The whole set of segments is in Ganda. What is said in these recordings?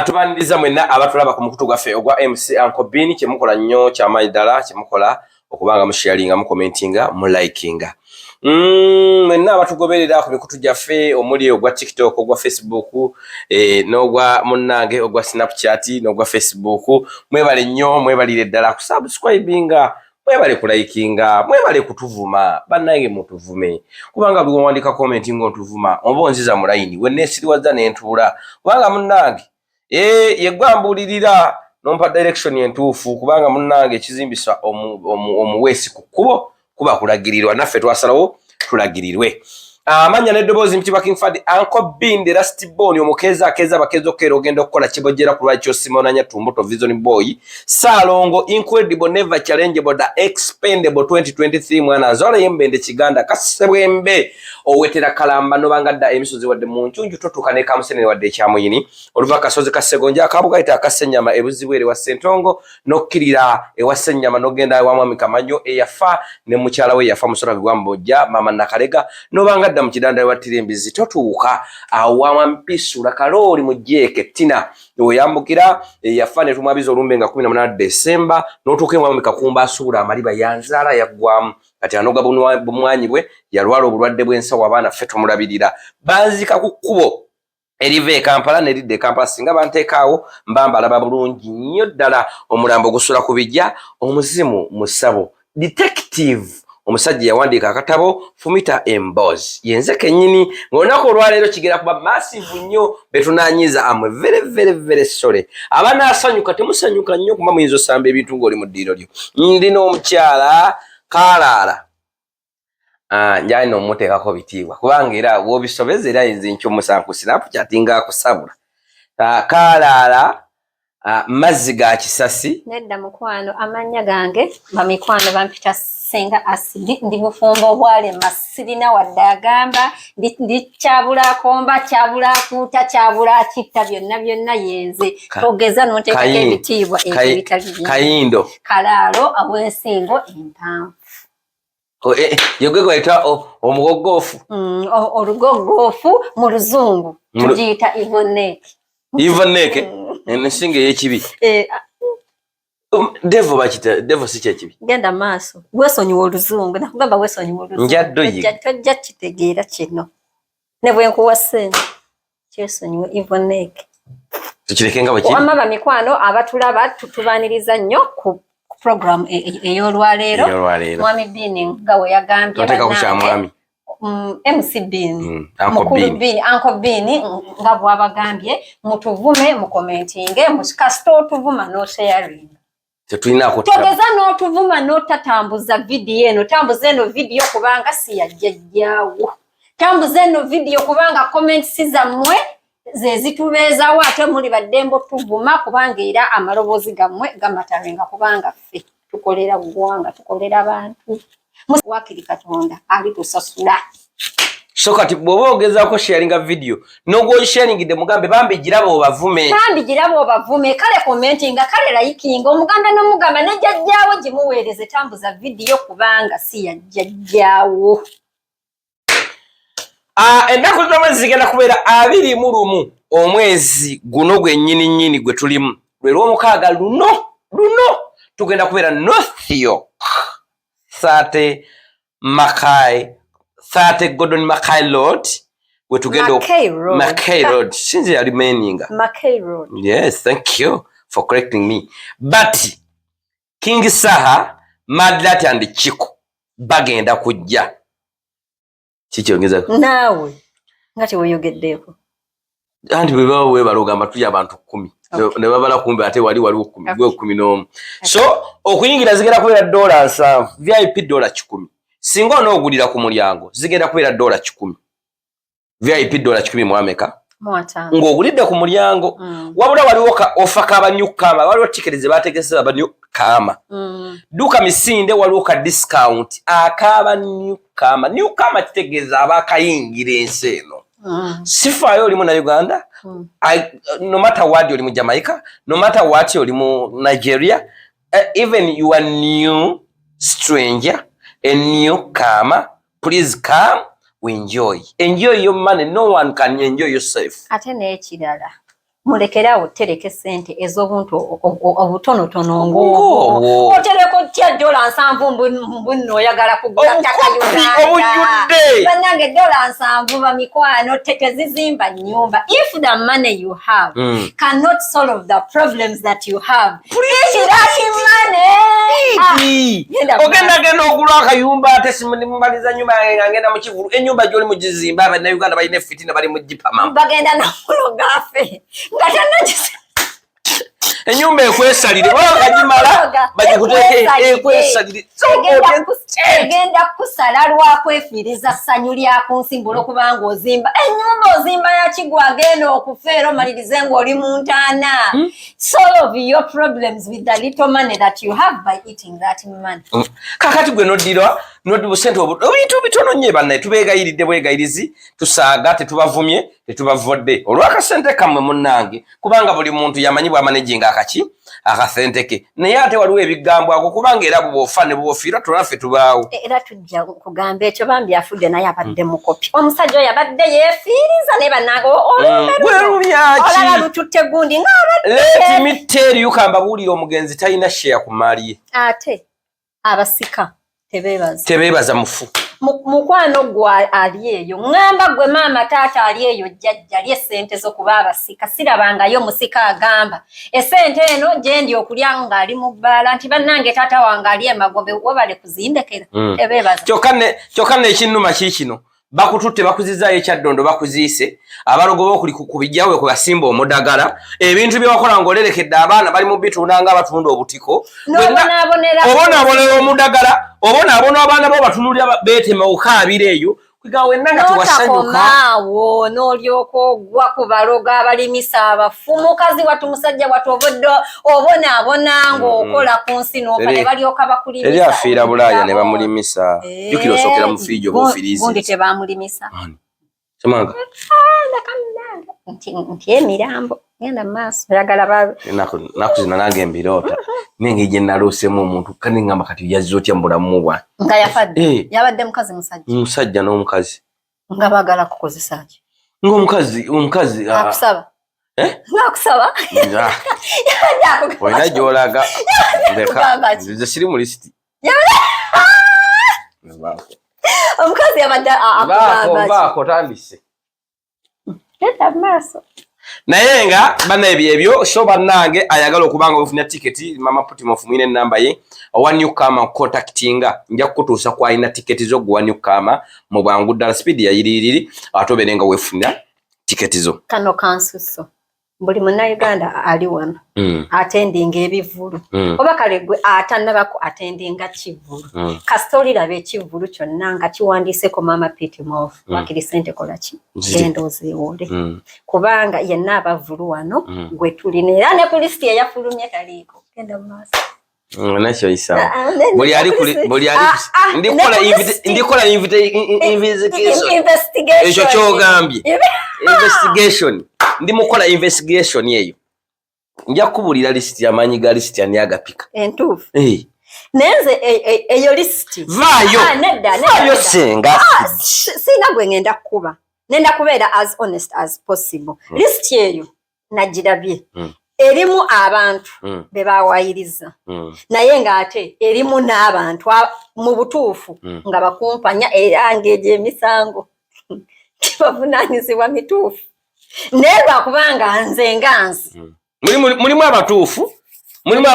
Tubaniriza mwenna abatulaba ku mukutu gwaffe ogwa MC Uncle Bean kyemukola nnyo kyamaanyi ddala kyemukola okubanga musharinga mukomentinga mulikinga. Mwenna abatugoberera ku mikutu gyaffe omuli ogwa TikTok ogwa Facebook n'ogwa munnange ogwa Snapchat n'ogwa Facebook mwebale nnyo mwebalire ddala ku subscribinga mwebale kulikinga mwebale kutuvuma bannange mutuvume kubanga bwe wandika comment ng'otuvuma oba onziza mu line wenneesiriwazza n'entuula kubanga munnange yegwambulirira nompa direction entuufu kubanga munnange ekizimbisa omuweesi ku kkubo kuba kulagirirwa naffe twasalawo tulagirirwe. Amanya n'eddoboozi mutibwa King Fad Uncle Bean the Rusty Bone omukeeza akeeza abakeeza okero ogenda okukola kibojjera ku lwakyo Simonanya Tumbuto Vision Boy Salongo Incredible Never Challengeable the Expendable 2023 mwana Zola yembende Kiganda Kasebwembe owetera kalamba nobangadda emisozi wadde mu nchunju totuka ne kamusenene wadde kyamuyini oluva kasozi kasegonja akabuga ita akasenyama ebuzibwere wa Sentongo nokkirira ewa Senyama nogenda wa mwami Kamanyo eyafa ne mukyala we yafa musora gwambojja mama Nakalega nobanga mu kidanda watire embizi totuuka awa mpisula kalori mujeke tina oyambukira yafane tumwabiza olumbe nga 18 December notuke mu kakumba asura amaliba yanzala yagwamu kati anoga bumwanyi bwe yalwala obulwadde bw'ensawo abaana feto mulabirira banzika ku kkubo erive Kampala neridde Kampala singa banteekaawo mbamba alaba bulungi nnyo ddala omulambo gusula ku bijja omuzimu musabo detective omusajja yawandiika akatabo Fumita Emboz yenze kennyini ng'olunaku olwaleero kigera kuba massive nnyo betunaanyiza amwe very sorry abanaasanyuka temusanyuka nnyo kuba muyinza osamba ebintu ng'oli mu ddiiro lyo ndina omukyala Kaalaala njali n'omuteekako bitiibwa kubanga era w'obisobeza era yinza nkyomusanku sinapu kyatinga akusabula Kaalaala mazzi ga kisasi nedda mukwano amannya gange bamikwano bampita Senga asidi ndi bufumbo bwale masirina wadde agamba ndi kyabula komba kyabula kuta kyabula kitta byonna yenze togeza n'onteekako ebitiibwa ebitali Kayindo Kalaalo abwensingo empanvu yogwe gwayita omugogofu olugogofu mu luzungu tugiyita Ivoneke ensinga ey'ekibi Devo bakita Devo si kyekibi genda maaso wesonyiwa oluzungu nakugamba wesonyiwa oluzungu njaddoyi tojja kitegeera kino ne bwe nkuwa ssente kyesonyiwa Ivoneke tukireke nga bwekiri wamma mikwano abatulaba tutubaniriza nnyo ku program ey'olwaleero mwami Bean nga we yagambye bateka kucha mwami MC Bean Uncle Bean nga bwabagambye mutuvume mu commentinge musikasito tuvuma no sharing togeza n'otuvuma n'otatambuza vidiyo eno tambuza eno vidiyo kubanga si yajjajjaawo tambuza eno vidiyo kubanga comments zammwe ze zitubeezawo ate muli baddembo tuvuma kubanga era amaloboozi gammwe gamatalenga kubanga ffe tukolera ggwanga tukolera bantu wakiri Katonda alitusasula so kati bw'oba ogezaako sharinga video n'ogwosharingidde mugambe bambi giraba obavume kale commentinga kale likinga omuganda n'omugamba ne jjajjaawo gimuweereze tambuza vidiyo kubanga si yajjajjaawo. Ennaku z'omwezi zigenda kubeera 21 omwezi guno gwennyini gwe tulimu lwe lw'omukaaga luno tugenda kubeera North York 30 Gordon Mackay Road we tugenda Mackay Road since you are remaining Mackay Road. Yes, thank you for correcting me. But King Saha Madlat and Chico bagenda kujja kikyongeza naawe ngati weyogeddeko andi bwe balogamba tuya abantu 10 ne babala kumbe ate wali 11 so okuyingira zigenda kubeera $7 VIP $10 singa onoogulira ku mulyango zigenda kubeera $10 VIP $10 mwameka ng'ogulidde ku mulyango wabula waliwo ka ofa k'abanyukama waliwo tiketi ze baategese abanyukama duka misinde waliwo ka discount ak'abanyukama newkama kitegeeza abaakayingira ensi eno sifaayo oli mu Uganda no matter what oli mu Jamaica no matter what oli mu Nigeria even you are new stranger a newcomer please come we enjoy your money no one can enjoy yourself ate n'ekirala mulekerawo tereke sente ez'obuntu obutonotono ng'obwo otereko tya $7 mbuno oyagala kugula ttaka obujjudde bannange $7 bamikwano tetezizimba nnyumba. If the money you have cannot solve the problems that you have, please that money ogenda ogula akayumba ate simaliza nyumba yange ngenda mu kivulu ennyumba gy'oli mugizimba abannayuganda balina fitina bali mu jipama bagenda namulogafe enyumba ekwesalire wakagimala bagikuteeke ekwesalire egenda kusala lwakwefiriza ssanyu lya ku nsimbula okubanga ozimba ennyumba ozimba yakigwa agenda okufeera omalirize ng'oli mu ntaana. Solve your problems with the little money that you have by eating that money. Kakati gwe noddira busente obintu bitono nnyo bannaye tubeegayiridde bwegayirizi tusaaga tetubavumye tetubavodde olw'akasente kammwe munnange kubanga buli muntu yamanyi bw'amanaginga akasente ke naye ate waliwo ebigambo ako kubanga era bw'ofa ne bw'ofiira tunaffe tubaawo era tujja kugamba ekyo bambi afudde naye abadde mukopi omusajja oyo abadde yeefiiriza ne bannange olala lututte gundi Let me tell you kamba buulira omugenzi talina share ku maali ye ate abasika tebeebaza mufu mukwano gwe ali eyo ngamba gwe maama taata ali eyo jjajja ali essente z'okuba abasika sirabangayo musika agamba essente eno gyendi okulya ng'ali mu bbaala nti bannange taata wange ali emagombe webale kuzimbekera tebeebaza kyokka n'ekinnuma kiikino bakututte bakuzizaayo ekyaddondo bakuziise abalogo bookuli ku bijjawe kwe basimba omudagala ebintu bye wakola ng'olerekedde abaana bali mu bitunda nga abatunda obutiko obonaabonera omudagala obonaabona abaana bo batunulira beetema okaabira eyo kwiga wenna nga tewassanyukaawo n'olyoka ogwa ku balogo abalimisa abafu mukazi watu musajja watu obonaabona ng'okola ku nsi n'oka ne balyoka bakulimisa eri afiira bulaaya ne bamulimisa jjukira osookera mu fiijo b'ofiriizi gundi tebamulimisa semanga nti emirambo genda mu maaso oyagala naku zino nange embiroota nenge gye naloosemu omuntu kandi ngamba kati yazze otya mu bulamu bwange nga yafadde yabadde mukazi musajja n'omukazi nga baagala kukozesa ki ng'omukazi akusaba ng'akusaba olina gy'olaga nze siri mu lisiti omukazi yabadde baako tandise genda mu maaso naye nga bannaebyo ebyo so bannange ayagala okubanga ofuna tiketi mama Putimof mwine enamba ye owa Newcama contactinga nja kukutuusa ku alina tiketi zo gwa Newcama mu bwangu ddala speed yayiririri ate obeere nga weefuna tiketi zo kano kansuso buli munnayuganda ali wano atendinga ebivulu oba kale gwe atannabako atendinga kivulu kasita oliraba ekivulu kyonna nga kiwandiiseko mama Putimof wakiri sente kola ki genda ozeewole kubanga yenna abavulu wano gwe tulina era ne pulisiti eyafulumye taliiko genda mu maaso nakyo isa ndikola ekyo kyogambye investigation ndi mukola investigation eyo nja kubuulira lisiti y'amaanyi ga lisiti ani agapika entuufu nenze eyo lisiti vaayo senga sina gwe ngenda kukuba nenda kubeera as honest as possible lisiti eyo nagirabye erimu abantu be baawayiriza naye ng'ate erimu n'abantu mu butuufu nga bakumpanya era ng'egyo emisango kibavunaanyizibwa mituufu naye lwakubanga nze nga nsi mulimu abatuufu mulimu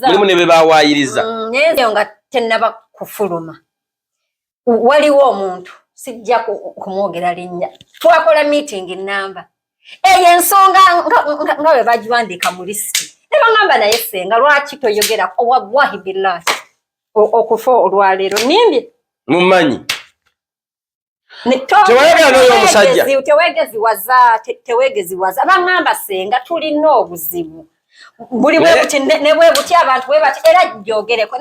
mulimu ne be baawayiriza naye nga tennaba kufuluma waliwo omuntu sijja kumwogera linnya twakola meeting namba eyo ensonga nga bwe bagiwandiika mu lisiti ne bagamba naye senga lwaki toyogera wallahi billahi okufa olwaleero nimbye mumanyi tewayagala n'oyo omusajja teweegeziwaza bagamba senga tulina obuzibu buli bwe buti ne bwe buti abantu bwe bati era gyogereko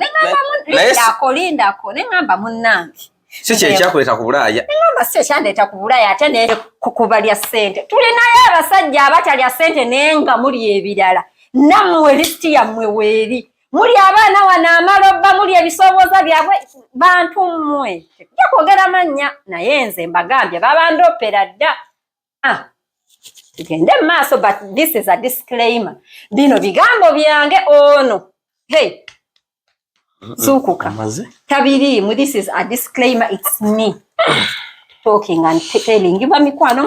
lindako ne ngamba munnange si kye ekyakuleeta ku bulaaya ngamba si ekyandeeta ku bulaaya ate ne kubalya ssente tulinayo abasajja abatalya ssente naye nga muli ebirala nammwe lisiti yammwe weeri muli abaana wano amalobba muli ebisoobooza byabwe bantu mmwe tujja kwogera mannya naye nze mbagambye babandopera dda tugende maaso, but this is a disclaimer. Bino bigambo byange ono. Hey, Sukuka. Tabirimu, this is a disclaimer. It's me talking and telling. Giba mikwano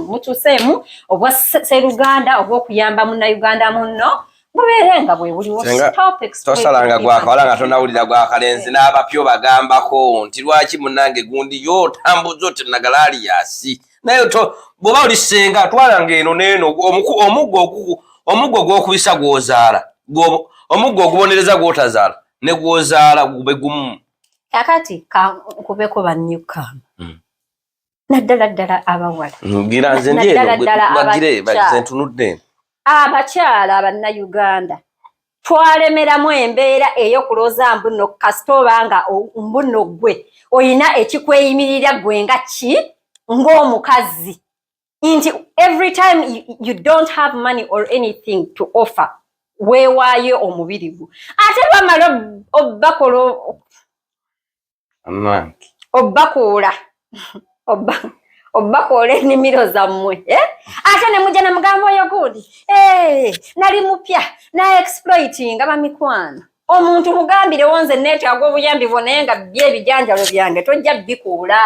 muchusemu obwa Seruganda obwo kuyamba muna Uganda muno. Muberenga bwe buli wo stop explain. Tosalanga gwakawala nga tonawulira gwakalenzi n'abapyo bagambako nti lwaki munange gundi yo tambuzo oti nagalali yasi. Naye to boba olisenga twalanga eno neno omuggo gw'okubisa gwozaala. Omuggo ogubonereza gwotazaala ne gwozaala gube gumu. Akati kubeko banyuka. Naddala abawala. Ngira nze ndiye bagire bazentunudde. Abakyala abanna-Uganda twalemeramu embeera ey'okulooza mbuno kasitoba nga mbuno gwe oyina ekikweyimirira gwe nga ki ng'omukazi nti every time you don't have money or anything to offer weewaayo omubiri gwo ate bamala obbakoola ennimiro zammwe ate ne mujja ne mugamba oyo gundi nali mupya na-exploitinga bamikwano omuntu mugambire wonze neetaaga obuyambi bwo naye nga byebijanjalo byange tojja bikuula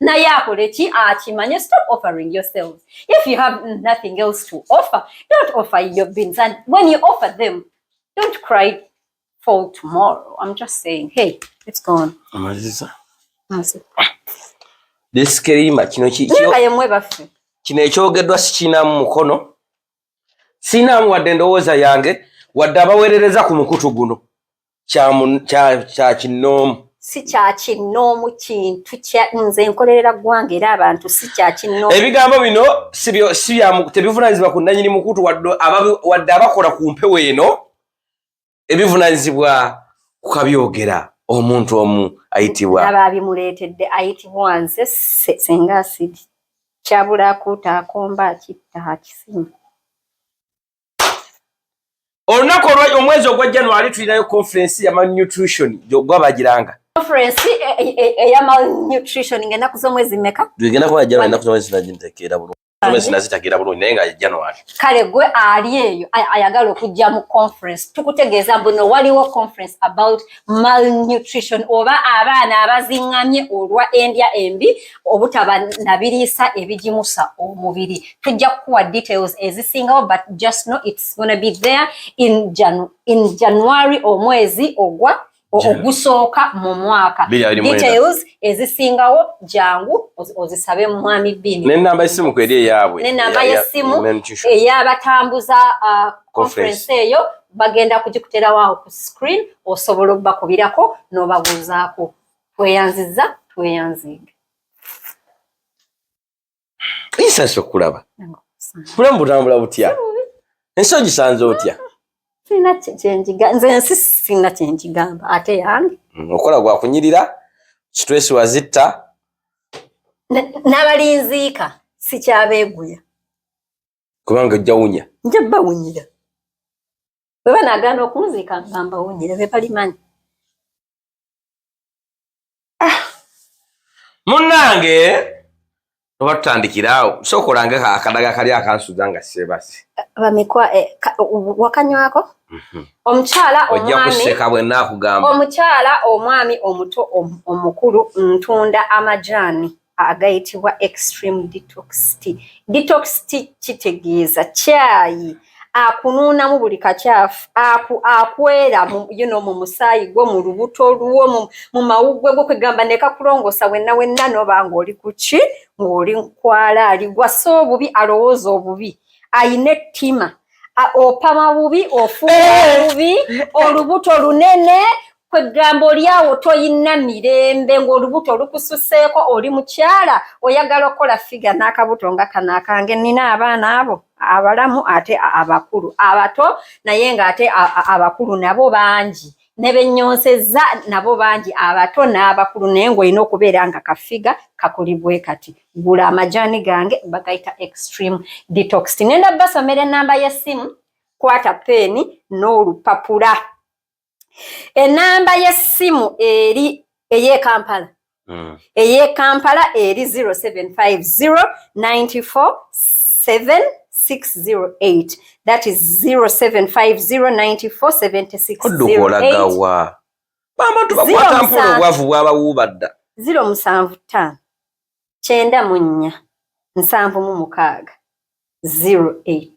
naye akole ki akimanye. Stop offering yourselves. If you have nothing else to offer, don't offer your beans, and when you offer them, don't cry for tomorrow. I'm just saying, hey, it's gone. Disclaimer kino ekyogeddwa sikinamu mukono sinaamu wadde endowooza yange wadde abaweerereza ku mukutu guno kya kinoomu. Si kya kinoomu kintu nze nkolerera ggwanga era abantu si kya kinoomu. Ebigambo bino tebivunaanyizibwa ku nnannyini mukutu wadde abakola ku mpewo eno ebivunaanyizibwa ku kabyogera omuntu omu ayitibwa ababimuleetedde ayitibwa nze senga asidi kyabula akuuta akomba akitta akisimu. Olunaku omwezi ogwa January tulinayo conference ya malnutrition gwabagiranga. Conference eya malnutrition ng'ennaku z'omwezi mmeka? Tugenda kuba January ennaku z'omwezi nagintekeera bulungi. Omwezi nazitekeera bulungi naye nga January. Kale gwe ali eyo ayagala okujja mu conference tukutegeeza mbuno waliwo conference about malnutrition oba abaana abaziŋŋamye olwa endya embi obutaba nabiriisa ebigimusa omubiri. Tujja kukuwa details ezisingawo but just know it's gonna be there in January omwezi ogusooka mu mwaka. Details ezisingawo jangu ozisabe mu mwami Bini. N'ennamba y'essimu kweri eyaabwe. N'ennamba y'essimu ey'abatambuza conference eyo bagenda kugikuterawo awo ku screen osobola obbakubirako n'obabuuzaako. Tweyanziza tweyanzinge. Isasa okulaba. Bulamu butambula butya? Ensonyi gisanze otya? Nze sina kyenjigamba ate yange okola gwa kunyirira stress wazitta n'abalinziika sikyabeeguya kubanga ojja wunya nja bawunyira bwe banaagana okunziika ngamba wunyira be balimanyi. Munnange oba tutandikiraawo sookolange akadaga kali akansuza nga seebase bamikwa wakanywako omukyala omwami omuto omukulu ntunda amajaani agayitibwa extreme detox tea. Detox tea kitegeeza caayi akunuunamu buli kakyafu akwera mu musaayi gwo mu lubuto lwo mu mawuggwe go kwegamba ne kakulongosa wenna noba ng'oli ku ki ng'oli nkwalaali gwassa obubi alowooza obubi ayina ettima opama bubi ofuuka bubi olubuto lunene kwegamba oli awo toyina mirembe ng'olubuto lukususeeko oli mukyala oyagala okukola figa n'akabuto nga kano akange nina abaana abo abalamu ate abakulu abato naye ng'ate abakulu nabo bangi ne bennyonsezza nabo bangi abato n'abakulu naye ng'olina okubeera nga kafiga kakolibwe kati. Gula amajaani gange bagayita extreme detox. Nenda basomera ennamba y'essimu kwata peeni n'olupapula. Ennamba y'essimu eri ey'Ekampala. Ey'Ekampala eri 0750 94 7608. That is 0750947608. Mama tubakwata mpolo gwavu bwaba wubadda. 075 94 7 08.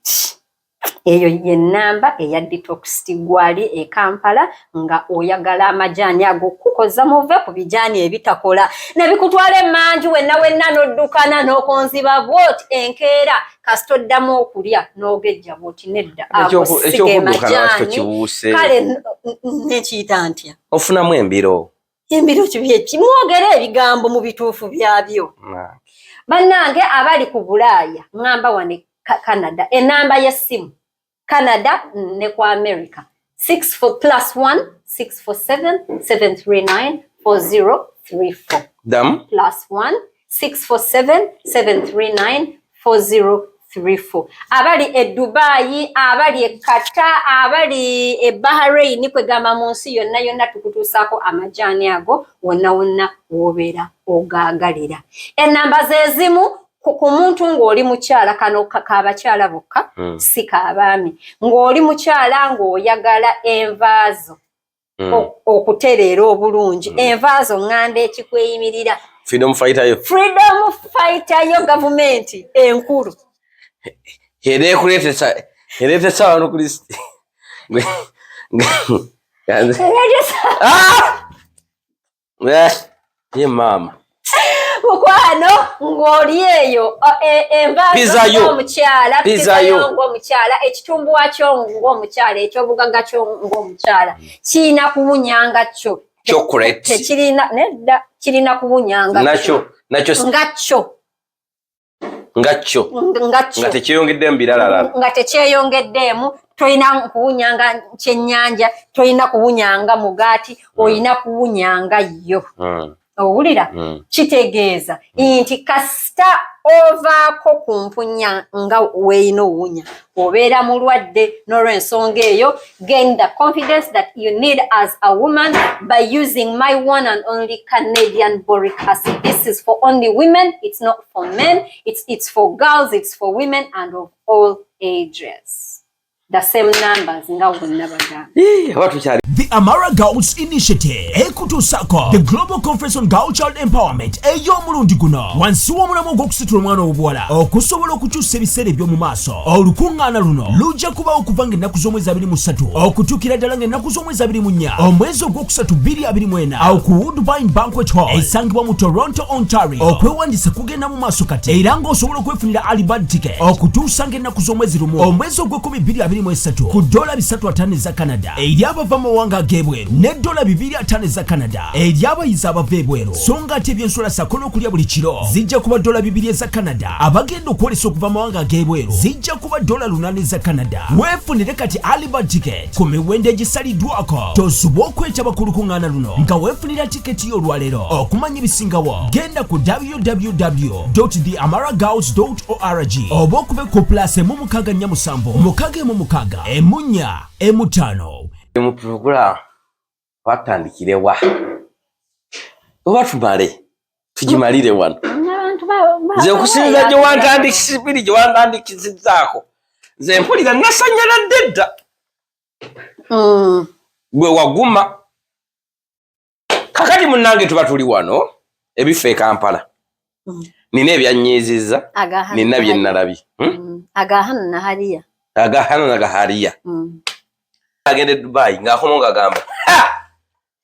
Eyo ye namba eya detox Tigwali e Kampala nga oyagala amajani ago kukoza muve ku bijani ebitakola ne bikutwale manju wenna noddukana n'okonziba bwoti enkeera kasitoddamu okulya n'ogejja bwoti nedda ago sige majani kale nekiyita ntya ofunamu embiro kibiye kimwogere ebigambo mu bituufu byabyo bannange abali ku Bulaaya ngamba wane Canada enamba y'essimu Canada ne kwa America 64+1 647 739 4034 dam +1 647 739 4034 abali e Dubai abali e Qatar abali e Bahrain kwegamba mu nsi yonna tukutuusako amajani ago wonna wobeera ogaagalira enamba zezimu ku muntu ng'oli mukyala kano k'abakyala bokka si k'abaami ng'oli mukyala ng'oyagala envaazo okutereera obulungi envaazo ŋŋanda ekikweyimirira freedom fighter yo gavumenti enkulu ereetesa wano ku lisiti ye maama mukwano ng'oli eyo envaazo ng'omukyala ekitumbuwa kyo ng'omukyala ekyobugagga kyo ng'omukyala kirina kuwunyanga kyo tekirina nedda kirina kuwunyanga ngakyo nga tekyeyongeddeemu birala nga tekyeyongeddeemu toyina kuwunyanga kyennyanja toyina kuwunyanga mugaati oyina kuwunyanga yo owulira kitegeeza nti kasita ovaako ku mpunya nga weeyina owunya obeera mulwadde n'olw'ensonga eyo gain the confidence that you need as a woman by using my one and only Canadian boric acid. This is for only women, it's not for men, it's for girls, it's for women and of all ages. The same numbers nga wonna bagamba. The Amara Girls Initiative ekutusako the Global Conference on Girl Child Empowerment ey'omulundi guno wansi w'omulamwa ogw'okusitula omwana w'obuwala okusobola okukyusa ebiseera eby'omu maaso. Olukuŋŋaana luno lujja kubawo okuva ng'ennaku z'omwezi 23 okutuukira ddala ng'ennaku z'omwezi 24 omwezi ogwokusatu 2024 awo ku Woodbine Banquet Hall esangibwa mu Toronto, Ontario. Okwewandiisa kugenda mu maaso kati era ng'osobola okwefunira early bird ticket okutuusa ng'ennaku z'omwezi lumu omwezi ogw'Okubiri ku $350 za Canada eri abava mu mawanga ag'ebweru ne $250 za Canada eri abayizi abava ebweru so nga ate ebyensula sako n'okulya buli kiro zijja kuba $200 za Canada abagenda okwolesa okuva mu mawanga ag'ebweru zijja kuba $8 za Canada. Weefunire kati early bird ticket ku miwendo egisaliddwako tosobwa okwetaba ku lukuŋŋaana luno nga weefunira tiketi y'olwaleero. Okumanya ebisingawo genda ku www.theamaragirls.org oba okube ku +147 emunya emutano mu program watandikire wa oba tumale tugimalire wano nze okusinza gye wantandikisizaako nze mpulira nasanyaladde dda gwe waguma kakati munnange tuba tuli wano ebifo e Kampala nina ebyanyiizizza nina bye nnalabye agahano nahaliya agende Dubai ng'akomo ng'agamba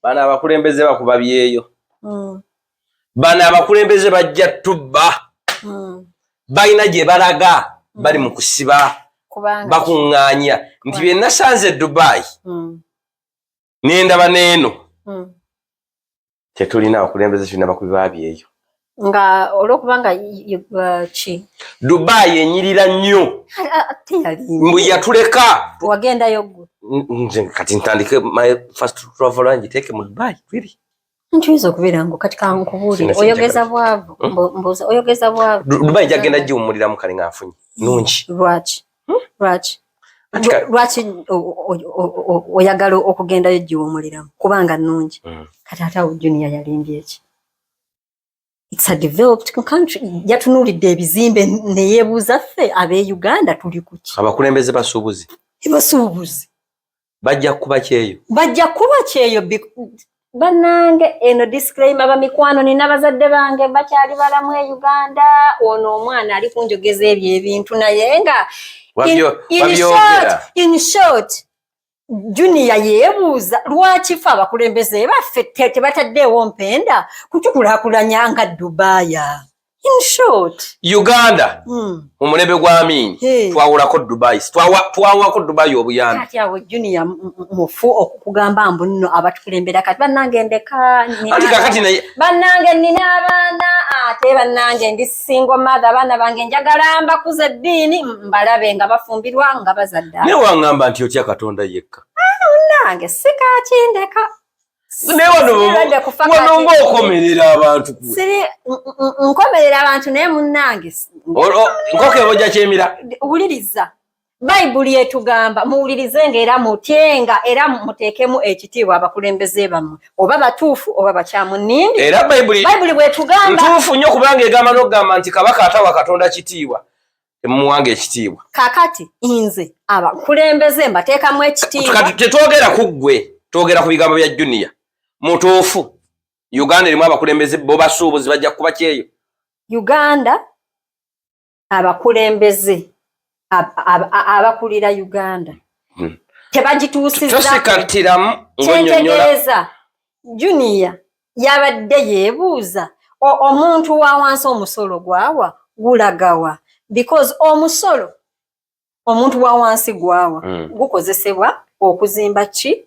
bano abakulembeze bakuba byeyo bano abakulembeze bajja tubba balina gye balaga bali mu kusiba bakuŋŋaanya nti bye nasanze Dubai n'endaba n'eno tetulina abakulembeze tulina bakubi babyeyo nga olwokubanga ki Dubai enyirira nnyo mbu yatuleka wagendayo gwe nze kati ntandike my first travel ngiteeke mu Dubai really nkiyiza okubeera ngo kati kankubuulire oyogeza bwavu mbuuza oyogeza bwavu Dubai jagenda giwummuliramu kale ng'afunye nungi lwaki oyagala okugendayo giwummuliramu kubanga nungi kati ate awo Junior yalimbye eki It's a developed country. Yatunulidde ebizimbe ne yeebuuza ffe ab'Uganda tuli kuki. Abakulembeze basuubuzi. Basuubuzi. Bajja kuba kyeyo. Bajja kuba kyeyo bannange eno disclaimer bamikwano nina bazadde bange bakyali balamu e Uganda ono omwana ali kunjogeza ebyo ebintu naye nga in short Junior yeebuuza lwaki ffe abakulembeze baffe tebataddeewo mpenda kutukulaakulanya nga Dubaaya. In short Uganda omulembe gwa Amin twawulako Dubai twawako Dubai obuyambi kati awo Junior mufu okugamba mbu nno abatukulembera kati bannange ndeka bannange nina abaana ate bannange ndi single mother abaana bange njagala mbakuza eddiini mbalabe nga bafumbirwa nga bazadde ne wangamba nti otya Katonda yekka nange sikakindeka wano ng'okomerera abantu siri nkomerera abantu naye munnange nkoke bojja kyemira wuliriza Bayibuli etugamba muwulirize ng'era mutyenga era muteekemu ekitiibwa abakulembeze bammwe oba batuufu oba bakyamu nnindi era Bayibuli bwetugamba ntuufu nnyo kubanga egamba n'okugamba nti kabaka atawa Katonda kitiibwa temuwanga ekitiibwa kaakati nze abakulembeze mbateekamu ekitiibwa tetwogera ku ggwe twogera ku bigambo bya Junior mutuufu Uganda erimu abakulembeze bo basuubuzi bajja kuba kyeyo Uganda abakulembeze abakulira Uganda tebagituusizza kyentegeeza Junior yabadde yeebuuza omuntu wa wansi omusolo gwawa gulagawa because omusolo omuntu wa wansi gwawa gukozesebwa okuzimba ki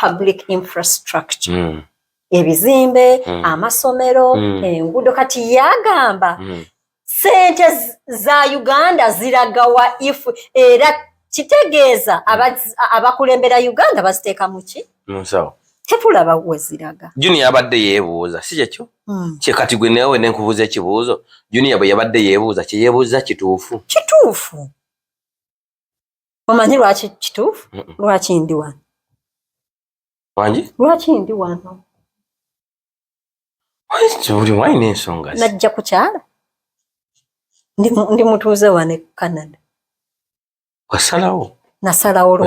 public infrastructure ebizimbe amasomero enguudo kati yagamba sente za Uganda ziragawa ifu era kitegeeza abakulembera Uganda baziteeka mu ki tetulaba we ziraga Junior abadde yeebuuza si kyekyo kati gwe newe nenkubuuza ekibuuzo Junior bwe yabadde yeebuuza kyeyeebuuza kituufu omanyi lwaki kituufu lwaki ndi wano wangi lwaki ndi wano buli wayina ensonga najja kukyala ndi mutuuze wano e Canada wasalawo nasalawo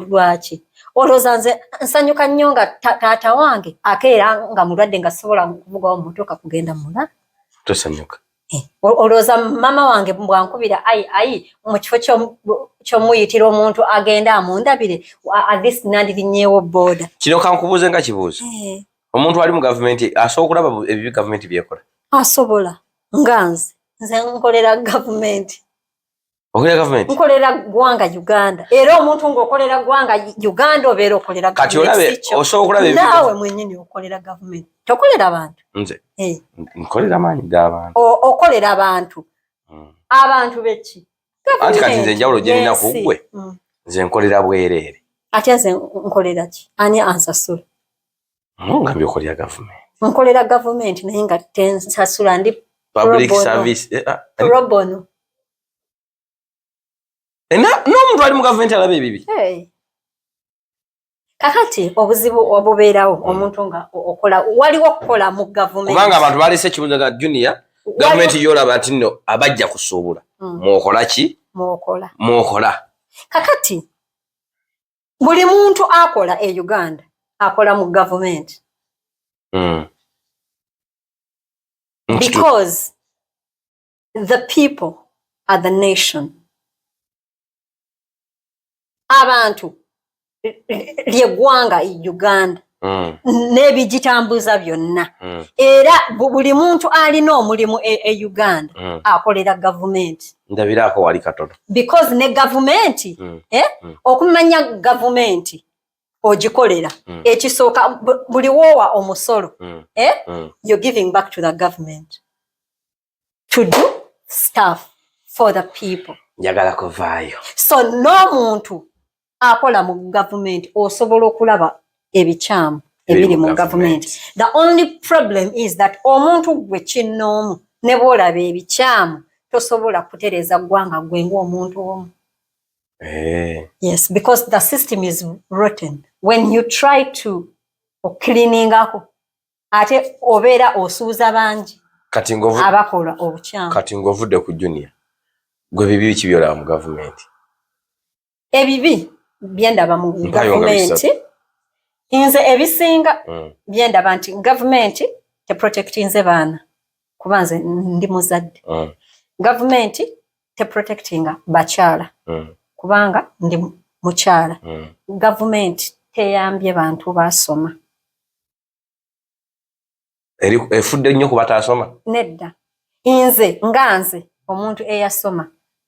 lwaki olowooza nze nsanyuka nnyo nga taata wange akeera nga mulwadde nga sobola kuvugawo mumotoka kugenda mula tosanyuka olowooza mama wange bwankubira ayi mu kifo ky'omuyitira omuntu agenda amundabire athis nandirinyeewo booda kino kankubuuze nga kibuuzo omuntu ali mu gavumenti asobola okulaba ebibi gavumenti byekola asobola nga nze nkolera gavumenti nkolera gwanga Uganda era omuntu ng'okolera gwanga Uganda obeera okolera kati olabe osobola okulaba naawe mwennyini okolera gavumenti tokolera bantu nze nkolera maanyi g'abantu okolera abantu abantu beki anti kati nze enjawulo gye nina ku ggwe nze nkolera bwereere ate nze nkolera ki ani ansasula nga byokolera gavumenti nkolera gavumenti naye nga tensasula ndi public service pro bono n'omuntu ali mu gavumenti alaba ebibi kakati obuzibu obubeerawo omuntu nga okola waliwo okukola mu gavumenti kubanga abantu balese ekibuuzo nga Junior gavumenti yolaba nti nno abajja kusuubula mwokola ki mwokola kakati buli muntu akola e Uganda akola mu gavumenti because the people are the nation abantu ly'eggwanga Uganda n'ebigitambuza byonna era buli muntu alina omulimu e Uganda akolera gavumenti ndabiraako wali katono because ne gavumenti okumanya gavumenti ogikolera ekisooka buli woowa omusolo you're giving back to the government to do stuff for the people njagala kuvaayo so n'omuntu akola mu gavumenti osobola okulaba ebikyamu ebiri mu gavumenti the only problem is that omuntu gwe kinnoomu ne bw'olaba ebikyamu tosobola kutereeza ggwanga gwe ng'omuntu omu yes because the system is rotten when you try to cleaningako ate obeera osuuza bangi kati ngovu abakola obukyamu kati ngovudde ku junior gwe bibi kibyola mu government ebibi byendaba mu government inze ebisinga byendaba nti government te protectinze baana kubanze ndi muzadde government te protectinga bakyala kubanga ndi mukyala government teyambye bantu basoma efudde nnyo ku batasoma nedda inze nganze omuntu eyasoma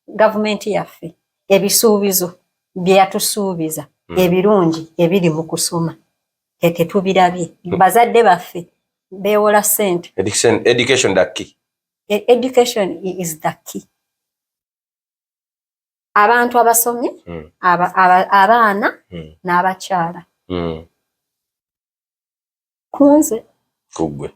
government yaffe ebisuubizo byeyatusuubiza ebirungi ebiri mu kusoma tetubirabye bazadde baffe beewola ssente education the key education is the key abantu abasomye abaana n'abakyala kunze kugwe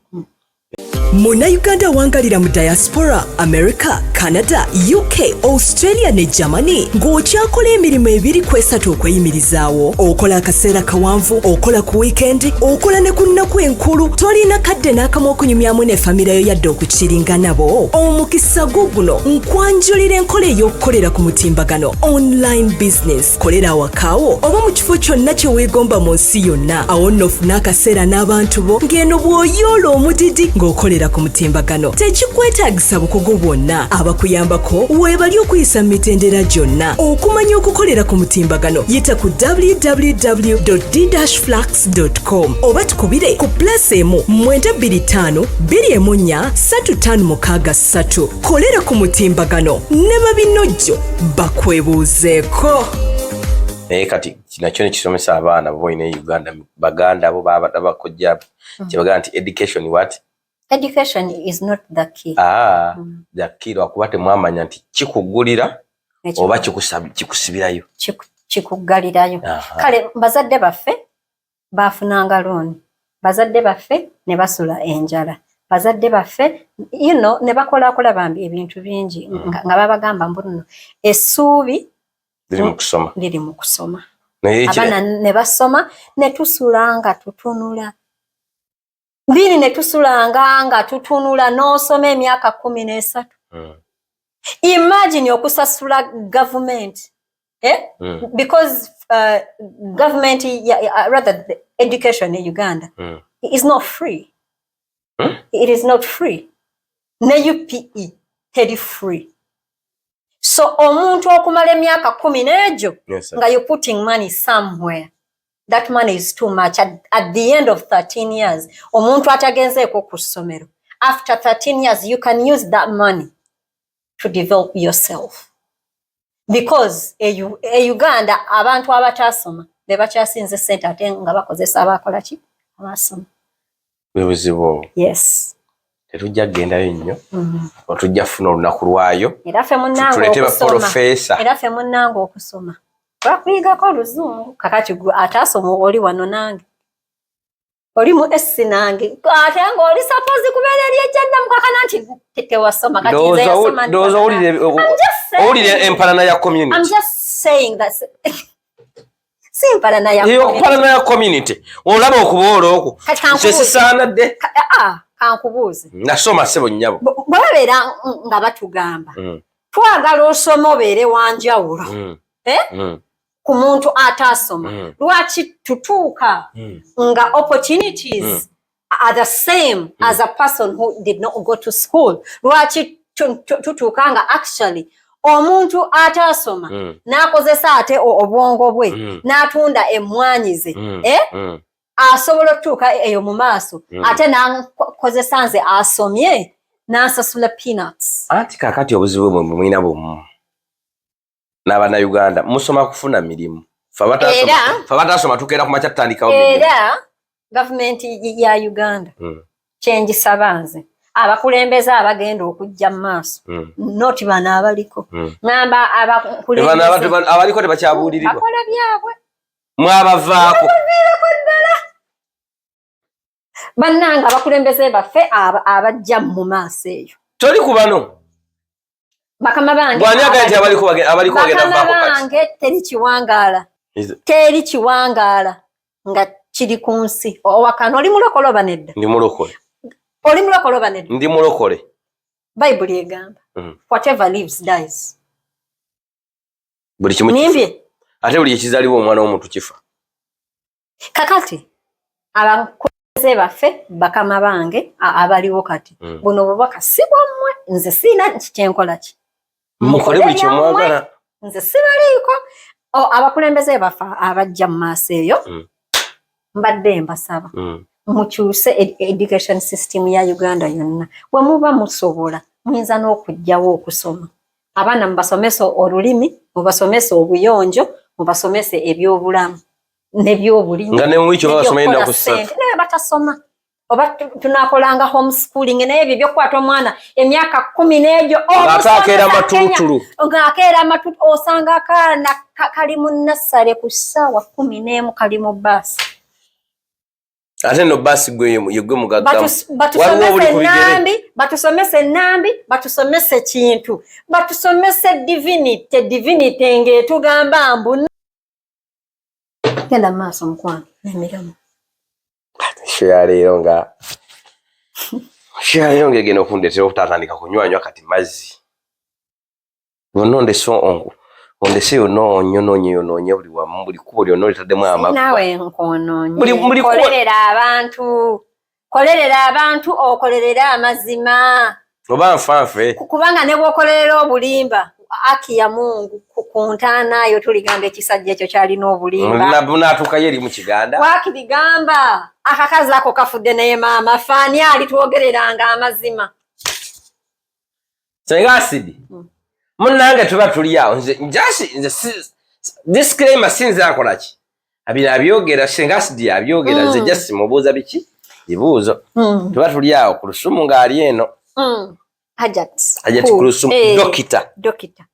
Munnayuganda wangalira mu diaspora, America, Canada, UK, Australia ne Germany ng'okyakola emirimu ebiri kwesatu okweyimirizaawo. Okola akaseera kawanvu, okola ku weekend, okola ne ku nnaku enkulu, tolina kadde n'akamu okunyumyamu ne famire yo yadde okukiringa nabo. Omukisa guguno nkwanjulira enkola ey'okukolera ku mutimbagano online business. Kolera awakaawo oba mu kifo kyonna kye weegomba mu nsi yonna. Awo nno ofuna akaseera n'abantu bo ng'eno bw'oyoola omudidi ng'okolera ku mutimbagano. Tekikwetaagisa bukugu bwonna. Abakuyambako weebali okuyisa mu mitendera gyonna. Okumanya okukolera ku mutimbagano yita ku www.d-flax.com oba tukubire ku +1 925 214 3563. Kolera ku mutimbagano ne babinojjo bakwebuuzeeko. Kati kinakyo ne kisomesa abaana bo ine Uganda baganda abo babakojja kibaga nti education what education is not the key. The key lwakuba temwamanya nti kikugulira oba kikusibirayo kikugalirayo. Kale bazadde baffe bafunanga loan, bazadde baffe ne basula enjala, bazadde baffe ne bakola bambi ebintu bingi nga babagamba mbuno essuubi liri mu kusoma. Abaana ne basoma ne tusulanga tutunula. Bini ne tusulanga nga tutunula n'osoma emyaka 13. Imagine okusasula government. Because government, rather the education in Uganda is not free. It is not free. Ne UPE teri free. So omuntu okumala emyaka 10 n'egyo nga you're putting money somewhere. That money is too much. At the end of 13 years, omuntu atagenzeeko ku ssomero. After 13 years, you can use that money to develop yourself. Because Uganda, abantu abatasoma, bebakyasinze ssente ate nga bakozesa abakola ki? Abasoma. Bebuzibo. Yes. Tetujja gendayo nnyo. Otujja funa olunaku lwayo. Era ffe munnange okusoma. Bakuyigako oluzungu kakati gwe atasoma oli wano nange oli mu esi nange ate nga oli suppose kubeera eryejjadda mukakana nti tewasoma kati nze yasoma owulire empalana ya community. I'm just saying that si empalana ya community olaba okuboola okwo kyesisaanadde kankubuuze nasoma ssebo nnyabo bwebabeera nga batugamba twagala osoma obeere wanjawulo ku muntu atasoma lwaki tutuuka nga opportunities are the same as a person who did not go to school. Lwaki tutuuka nga actually omuntu atasoma n'akozesa ate obwongo bwe n'atunda emmwanyi ze asobola okutuuka eyo mu maaso ate n'akozesa nze asomye n'asasula peanuts. Anti kakati obuzibu bwe mwina bumu n'Abannayuganda musoma kufuna mirimu. Fabatasoma tukeera ku makya tutandikawo. Era gavumenti ya Uganda kyengisaba nze abakulembeze abagenda okujja mu maaso noti bano abaliko ngamba abakulembeze abaliko tebakyabuulirirwa bakola byabwe mwabavaako bannanga abakulembeze baffe abajja mu maaso eyo toli ku bano bakama bange bw'anyaga nti abaliko bagenda bakama bange teri kiwangaala nga kiri ku nsi owakano oli mulokole oba nedda? Ndi mulokole. Oli mulokole oba nedda? Ndi mulokole. Bible egamba whatever lives dies. Buli kimu nimbye ate buli ekizaliwo omwana w'omuntu kifa. Kakati abakulembeze baffe bakama bange abaliwo kati buno bubaka si bwammwe, nze siina kyenkola ki mukole buli kyemwagala, nze sibaliiko. Abakulembeze baffe abajja mu maaso eyo mbadde mbasaba mukyuse education system ya Uganda yonna. Bwe muba musobola muyinza n'okujjawo okusoma abaana mubasomesa olulimi, mubasomesa obuyonjo, mubasomesa ebyobulamu n'ebyobulimi nga ne mu wiki babasoma ennaku 3 naye batasoma. Oba tunakolanga homeschooling naye ebyo byokukwata omwana emyaka 10 n'egyo ng'akeera matutulu osanga akaana kali mu nassale ku ssaawa 11 kali mu baasi. Ate no baasi gwe mugaggamu waliwo buli kubigere. Batusomese ennambi, batusomese kintu, batusomese divinity ng'etugamba mbu genda maaso mukwano n'emiramu. Shaleero ngegenda okundeetera okutatandika kunywanywa kati mazzi ondese yonoonye buli wamu buli kubo lyonna olitaddemu amagwa. Nawe nkonoonye kolerera abantu okolerera amazima oba nfanfe kubanga ne bw'okolerera obulimba aki ya Mungu ku ntaanayo tuligamba ekisajja ekyo kyalina obulimba naatuukayo eri mu Kiganda wakibigamba akakazi ako kafudde naye maama faani alitwogereranga amazima. Senga Asidi munnange tuba tuli awo nze disclaimer sinze akolaki abyogera Senga Asidi abyogera nze just mubuuza biki bibuuzo tuba tuli awo ku lusumu ng'ali eno Hajati ku lusumu dokita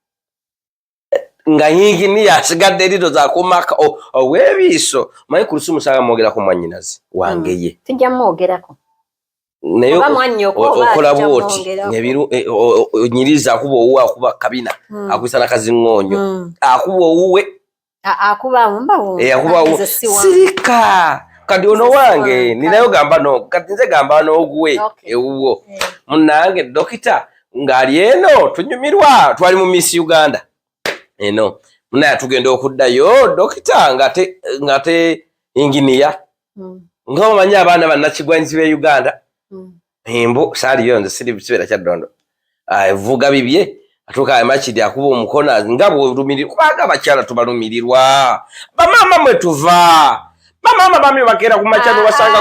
nga yingi ni yasigadde erito zakumaka oweebiiso manyi ku lusumu saaga mwogera ku mwannyinazi wange ye tujja mwogerako naye okola bwoti onyiriza akuba owuwe akuba kabina akuyisa nakaziŋŋoonyo akuba owuwe akuba sirika kati ono wange ninayo gamba kati nze gamba n'oguwe ewuwo munnange dokita ng'ali eno tunyumirwa twali mu Miss Uganda eno munaye tugenda okuddayo dokita ngate inginiya ng'omanyi abaana bannakigwanyizi b'e Uganda embo saaliyo nze siri kibeera kya Ddondo vuga bibye atuuka amakiri akuba omukono nga bw'olumirirwa kubanga abakyala tubalumirirwa bamaama mwe tuva bamaama bambi bakeera ku makyalo basanga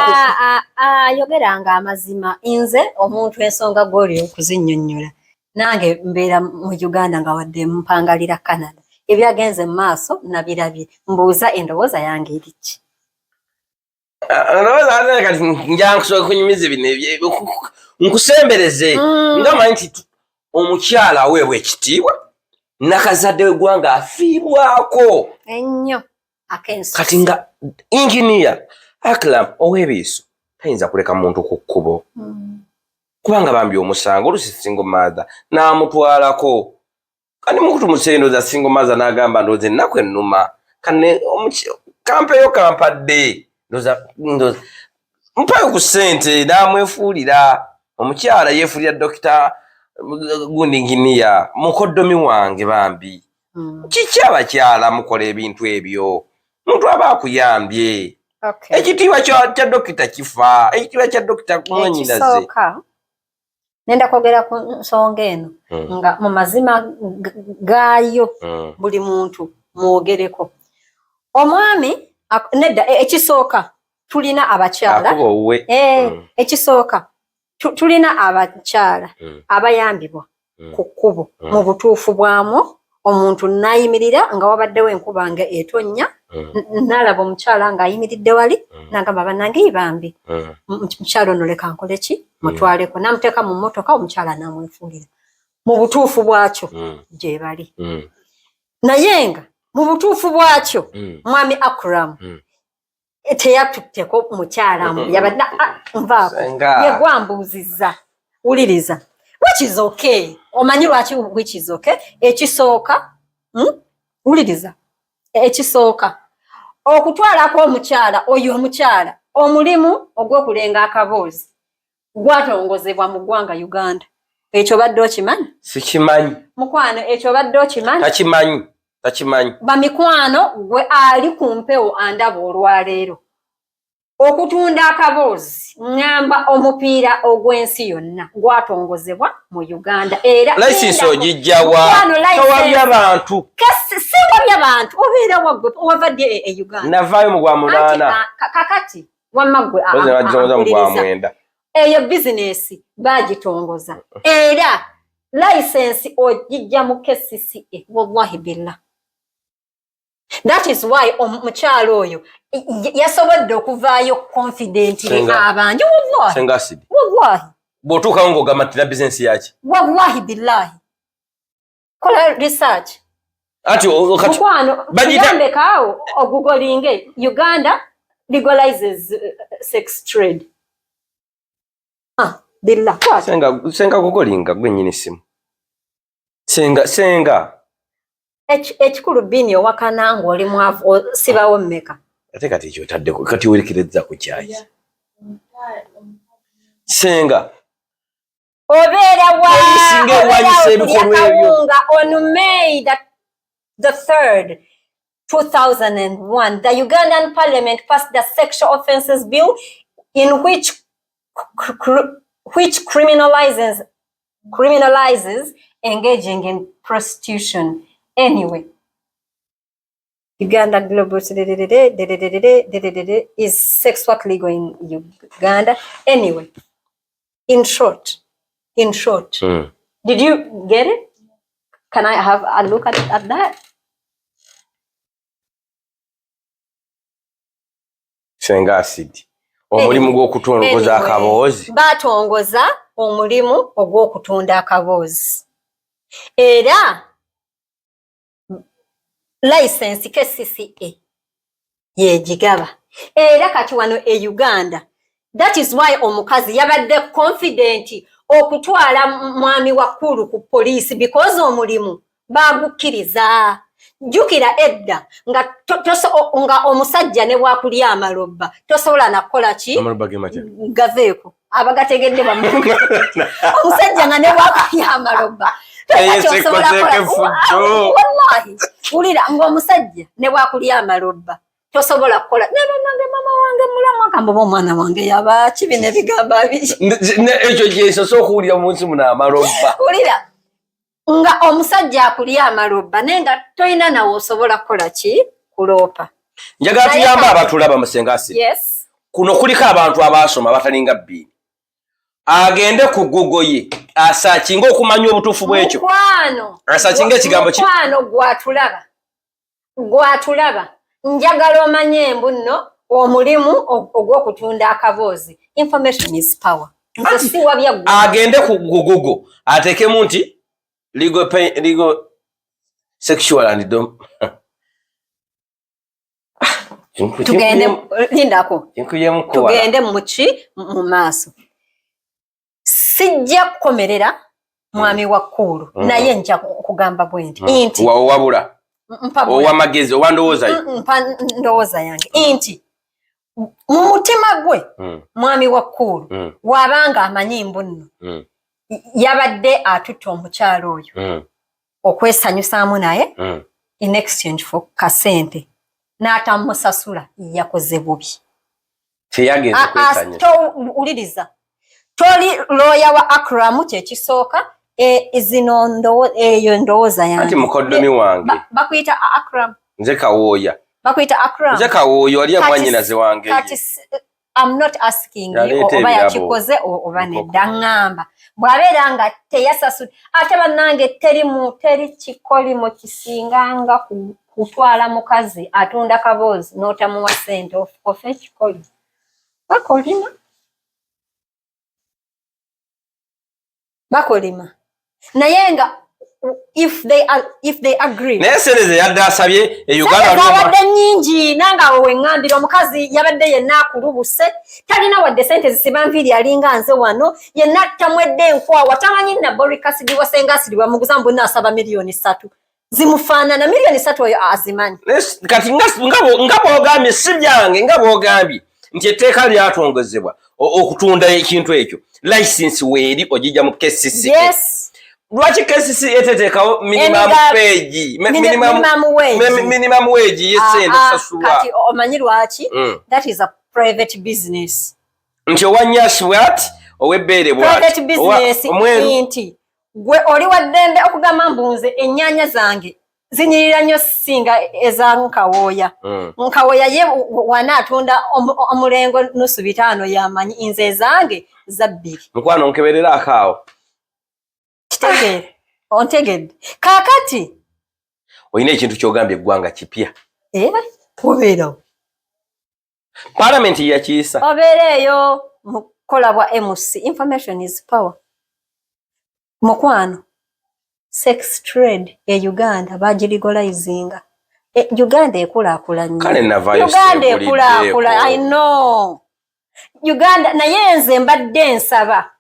yogeranga amazima nze omuntu ensonga gw'oli okuzinnyonnyola nange mbeera mu Uganda nga wadde mpangalira Canada ebyagenze mu maaso nabirabye mbuuza endowooza yange eriki kati njankusobola kunyumiza bino nkusembereze nga manyi nti omukyala aweebwa ekitiibwa nakazadde w'eggwanga afiibwako ennyo kati nga inginiya Akram oweebiiso tayinza kuleka muntu ku kkubo kubanga bambi omusango olusi single mother n'amutwalako kandi mukutu musendoza single mother n'agamba ndoze ennaku ennuma kane kampeyo kampadde ndoza mpayo ku ssente n'amwefuulira omukyala yeefuulira dokita gundi inginiya mukoddomi wange bambi kiki abakyala mukola ebintu ebyo muntu aba akuyambye ekitiibwa kya dokita kifa ekitiibwa kya dokita kumwenyinaze nenda kwogera ku nsonga eno nga mu mazima gaayo buli muntu mwogereko omwami nedda ekisooka tulina abakyala ekisooka tulina abakyala abayambibwa ku kkubo mu butuufu bwamu omuntu nayimirira nga wabaddewo enkuba nga etonnya nalaba omukyala ng'ayimiridde wali nagamba bannange bambi mukyala ono leka nkole ki mutwaleko namuteeka mu mmotoka omukyala namwefuulira mu butuufu bwakyo gye bali naye nga mu butuufu bwakyo mwami Akram teyatutteko mukyalamu yabadde nvaako yegwambuuzizza wuliriza which is okay omanyi lwaki which is okay ekisooka wuliriza ekisooka okutwalako omukyala oyo omukyala omulimu ogw'okulenga akaboozi gwatongozebwa mu ggwanga Uganda. Ekyo badde okimanyi? Sikimanyi. Mukwano ekyo badde okimanyi? Takimanyi. Bamikwano gwe ali ku mpewo andaba olwaleero. Okutunda akaboozi ngamba omupiira ogw'ensi yonna gwatongozebwa mu Uganda. Era license ogijjawa tewali abantu. Si wali abantu obeera waggwe wavadde e Uganda. Navaayo mu gwa munaana. Kakati wamma ggwe mwenda. Eyo bizinesi bagitongoza. Era license ogijja mu KCCA wallahi billah. That is why omukyalo oyo yasobodde okuvaayo confidently abanje wallahi. Sengasidi. Wallahi. Botuukawo ng'ogamatira bizinesi yaki? Wallahi billahi. Kola research. Ati mukwano kigambe kaawo ogugolinge Uganda legalizes sex trade. Billah. Senga gugolinga gwe nnyini simu. Senga. Ekikulu bini owakana ng'oli mwavu sibawo mmeka. Ate kati ekyo otaddeko kati werekereza ku kyaki. Senga. Obeera wa on May the 3rd, 2001, the Ugandan Parliament passed the Sexual Offences Bill in which criminalizes engaging in prostitution. Anyway, Uganda global is sex work legal in Uganda. Anyway, in short, did you get it? Can I have a look at that? Senga asidi. Omulimu gw'okutongoza akaboozi. Batongoza omulimu ogw'okutunda akaboozi. Era license KCCA yegigaba. Era kati wano e Uganda. That is why omukazi yabadde confident okutwala mwami wakulu ku police because omulimu bagukkiriza. Jukira edda nga omusajja ne bwakulya amalobba tosobola nakola ki gaveeko abagategedde bamu omusajja nga ne bwakulya amalobba wallahi ulira ng'omusajja ne bwakulya amalobba tosobola kukola nange mama wange mulamu akamboba omwana wange yaba kibi ne bigamba biki ekyo gyesoso okuwulira mu nsi muno amalobba ulira nga omusajja akulya amalobba nenga toyina nawe osobola kukola ki kuloopa. Njagala tuyamba abatulaba musengasi. Yes. Kuno kuliko abantu abaasoma batalinga bbiri. Agende ku Google ye asaakinga okumanya obutuufu bw'ekyo. Mukwano. Asaakinga ekigambo ki? Mukwano gwatulaba. Njagala omanye embu nno omulimu ogw'okutunda akaboozi. Information is power. Nze si wabya agende ku Google ateekemu nti legal sexual and dom. Tugende lindako. Tugende mu maaso. Sijja kukomerera mwami wakulu naye nja kugamba bwenti inti wabula owamagezi owandowoozayo ndowooza yange inti mu mutima gwe mwami wakulu wabanga amanyi mbu nno yabadde atutta omukyalo oyo okwesanyusaamu naye in exchange for kasente n'atamusasula yakoze bubi. Teyagenze kwesanyusa. Uliriza toli lawyer wa Akram kyekisooka eyo ndowooza yange. Ati mukoddomi wange bakuyita Akram. Nze Kawooya. Bakuyita Akram. Nze Kawooya wali amwanyinaze wange. I'm not asking you oba yakikoze oba nedda ngamba bw'abeera nga teyasasula ate bannange teri kikoli mu kisinganga kutwala mukazi atunda kaboozi n'otamuwa ssente ofe ekikoli bakolima naye nga if they agree. Naye sente yadde asabye e Uganda wadde nnyingi nanga we ngambira omukazi yabadde yenna akulubuse talina wadde sente zisiba nviiri alinga nze wano yenna tamwedde enkwawa tamanyi naborikasidi wasengasidi wamuguza mbu naasaba $3,000,000 zimufaanana $3,000,000 oyo azimanyi kati nga bw'ogambye si byange nga bw'ogambye nti etteeka lyatongozebwa okutunda ekintu ekyo license weeri ogijja mu KCC. Yes. Lwaki KCC eteteekawo minimum page minimum wage yesente sasulwa kati omanyi lwaki that is a private business nti owanyashi bwati owebbeere bwati private business nti gwe oli waddembe okugamba mbunze ennyanya zange zinyirira nnyo singa eza nkawooya nkawooya ye wanaatunda omulengo nusu 5 yamanyi nze zange za 2 mukwano nkeberera akaawo kitegere ontegedde kaakati olina ekintu kyogambye eggwanga kipya obeerawo palamenti yakiisa obeereeyo mukola bwa MC information is power mukwano sex trade Uganda bagirigolizinga Uganda ekulaakulanye kale navayo Uganda ekulaakula I know Uganda naye nze mbadde nsaba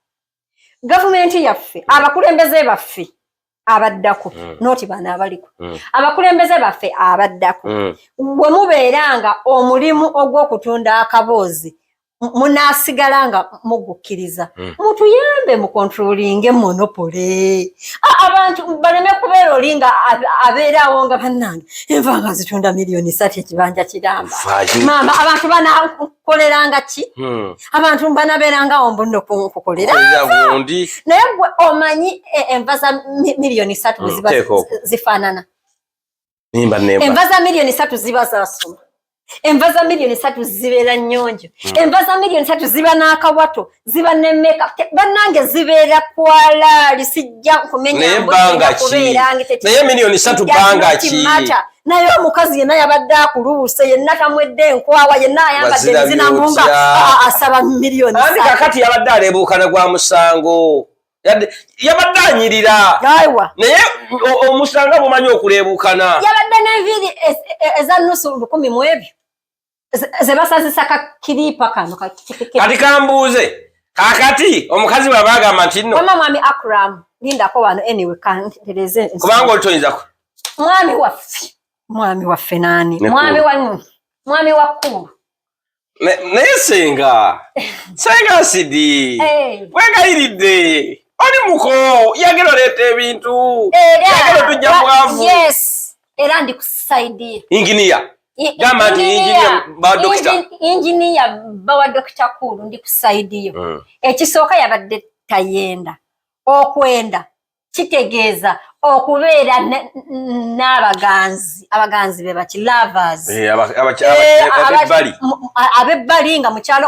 gavumenti yaffe abakulembeze baffe abaddako noti bana abaliko abakulembeze baffe abaddako bwe mubeeranga omulimu ogw'okutunda akaboozi munasigalanga mugukkiriza mutuyambe mu controlling monopoly abantu baleme kubeera olinga abeerawo nga bannange envanga zitunda miliyoni 3 ekibanja kiramba mama abantu banakoleranga ki abantu banabeeranga ombuno kukolera naye gwe omanyi enva za miliyoni 3 ziba zifaanana enva za miliyoni 3 ziba zasoma enva za miliyoni 3 zibeera nnyonjo enva za miliyoni 3 ziba n'akawato ziba ne makeup bannange zibeera kwalaali sijja kumenya naye miliyoni 3 banga ki naye omukazi yenna yabadde akuluuse yenna tamwedde enkwawa yenna ayambadde ezinamunga asaba miliyoni andi kakati yabadde aleebuukana gwa musango yabadde anyirira naye omusanga bumanyi okuleebukana yabadde n'enviiri eza nusu 100 mu ebyo ze basazisa kakiripa kano kati kambuuze kakati omukazi bwe bagamba nti nno mama mwami Akram lindako wano anyway kantereze kubanga olitoyinzako mwami waffe nani mwami wakkulu naye senga sidi wegayiridde oli muko yagera oleeta ebintu yagera tujja bwavu era ndikusaidia inginiya gamba nti inginiya bawa dokita kulu ndikusaidia ekisooka yabadde tayenda okwenda kitegeeza okubeera n'abaganzi abaganzi be baki lovers abebbali nga mukyalo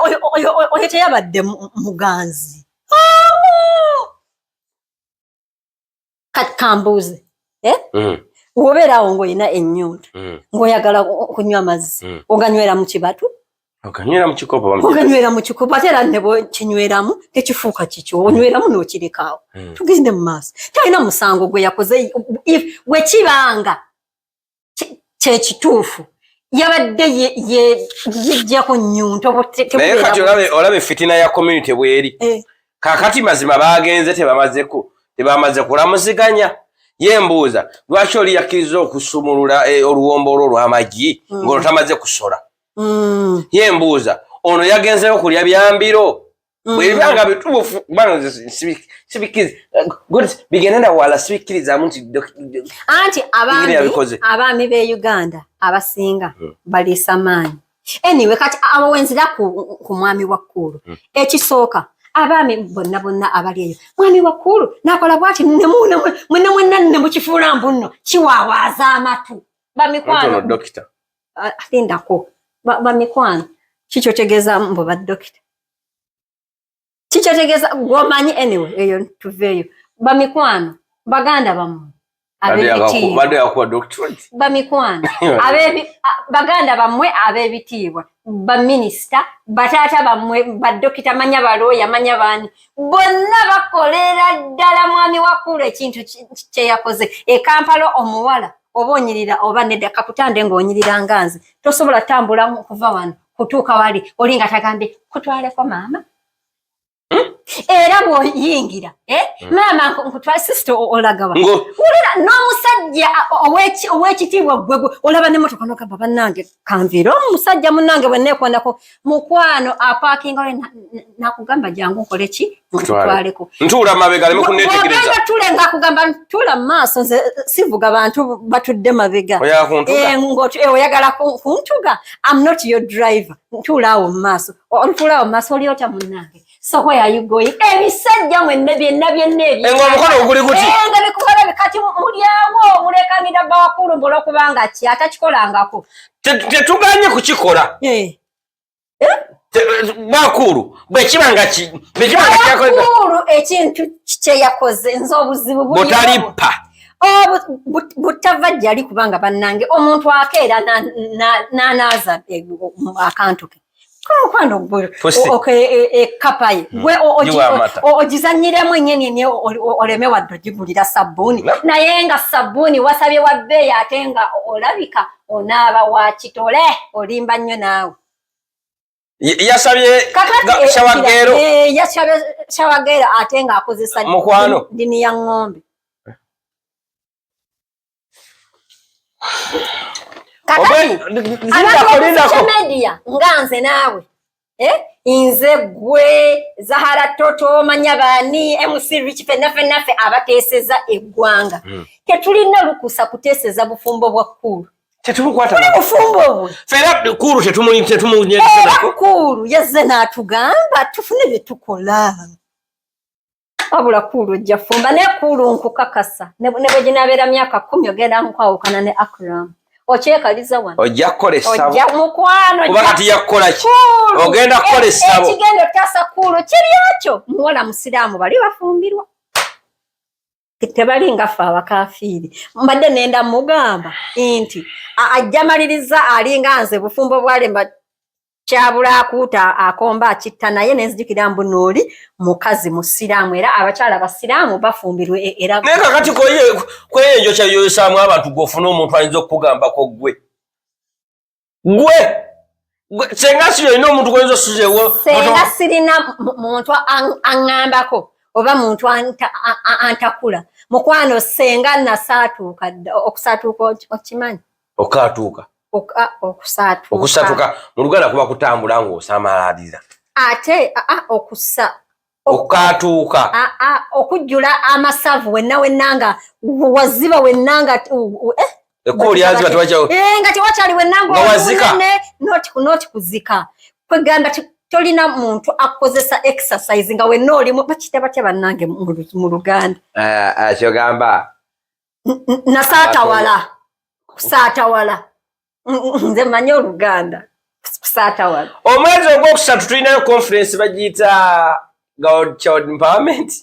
oyo teyabadde muganzi kambuuze wobeerawo ng'olina ennyunta ng'oyagala kunywa amazzi oganywera mu kibatu oganywera mu kikopo ate era ne bwekinyweramu tekifuuka kikyo onyweramu n'okirikaawo tugende mu maaso talina musango gwe yakoze bwe kibanga kyekituufu yabadde yejjako nnyunta naye kati olabe fitina ya community bweri kakati mazima bagenze tebamaze kulamusiganya yembuuza lwaki oli yakkiriza okusumulula oluwombo olwo olw'amagi ng'olwo tamaze kusola yembuuza ono yagenzeyo kulya byambiro bwebibanga bituufu bigenda wala sibikkirizamu nti anti abaami b'e Uganda abasinga baliisa maanyi anyway kati abawenzira ku mwami wakkulu ekisooka abaami bonna abali eyo mwami wakkulu nakola bwati mwenna ne mukifuula mbunno kiwaawaaza amatu bamikwano dokita alindako bamikwano kikyo tegeeza mbu badokita kikyo tegeeza gwomanyi anyway eyo tuveeyo bamikwano baganda bammwe bamikwano baganda bammwe ab'ebitiibwa baminisita bataata bammwe badokita manya balooya manya baani bonna bakolera ddala mwami wakkulu ekintu kye yakoze Kampala omuwala oba onyirira oba nedda kakutande ng'onyirira nganzi tosobola tambula kuva wano kutuuka wali oli nga tagambye kutwaleko maama era bw'oyingira maama nkutwala sister olagawa ulira n'omusajja ow'ekitiibwa gwe olaba n'emmotoka n'ogamba bannange kanviira omusajja munnange bwe neekondako mukwano apaakinga ole nakugamba jangu nkole ki nkutwaleko ntuula mabega aleme kunneetegereza ogenda tule ng'akugamba ntuula mu maaso nze sivuga bantu batudde mabega oyagala kuntuga I'm not your driver ntuula awo mu maaso ntuula awo mu maaso oli otya munnange so where are you going ebisajja mwenna byonna ebyo omukono oguli guti nga bikukola kati mulyawo mulekanira bakulu mbola okubanga ki atakikolangako tetuganye kukikola bakulu bwekibanga bakulu ekintu kyeyakoze nze obuzibu butalipa butava gyali kubanga bannange omuntu akeera n'anaaza akantu ke kwano ekapaye gwe ogizanyiremu enyenini oleme wadde ogigulira sabbuuni naye nga sabbuuni wasabye wa bbeeyi ate nga olabika onaaba wa kitole olimba nnyo naawe yasabye shawageero yasabye shawageero ate nga akozesa dini ya ng'ombe media nga nze naawe nze gwe Zahara Toto manya baani MC Rich fenaffe abateeseza eggwanga tetulina lukusa kuteeseza bufumbo bwa kkulu tetumukwata bufumbo bwe fera kkulu tetumunyezako kkulu yazze n'atugamba tufune bye tukola wabula kkulu ojja fumba ne kkulu nkukakasa ne bwe ginaabeera myaka 10 ogenda nkwawukana ne Akram okyekaliza wano ojja kukola essabo ojja mukwano kuba kati yakukola ki ogenda kukola essabo ekigendo tasa kkulu kiri ekyo muwola musiraamu bali bafumbirwa tebali nga ffe abakafiiri mbadde nenda mugamba nti ajja maliriza alinga nze bufumbo bwalemba kyabula akuuta akomba akitta naye nenzijukira mbu nooli mukazi musiraamu era abakyala basiraamu bafumbirwe era naye kakati kweyenjo kyayoyesaamu abantu gw'ofuna omuntu ayinza okukugambako gwe senga si yolina omuntu gw'oyinza osuzeewo senga sirina muntu aŋŋambako oba muntu antakula mukwano senga nasaatuuka okusaatuuka okimanyi okaatuuka okusatuka mu Luganda kuba kutambula ng'osamalaliza ate okaatuuka okujjula amasavu wenna nga waziba wenna nga ekkubo lyaziba nga tewakyali wenna noti kuzika kwegamba tolina muntu akozesa exercise nga wenna olimu bakita batya bannange mu Luganda kyogamba nasaatawala kusaatawala nze mmanyi Oluganda kusaatawala omwezi ogwokusatu tulinayo conference bagiyita God Child Empowerment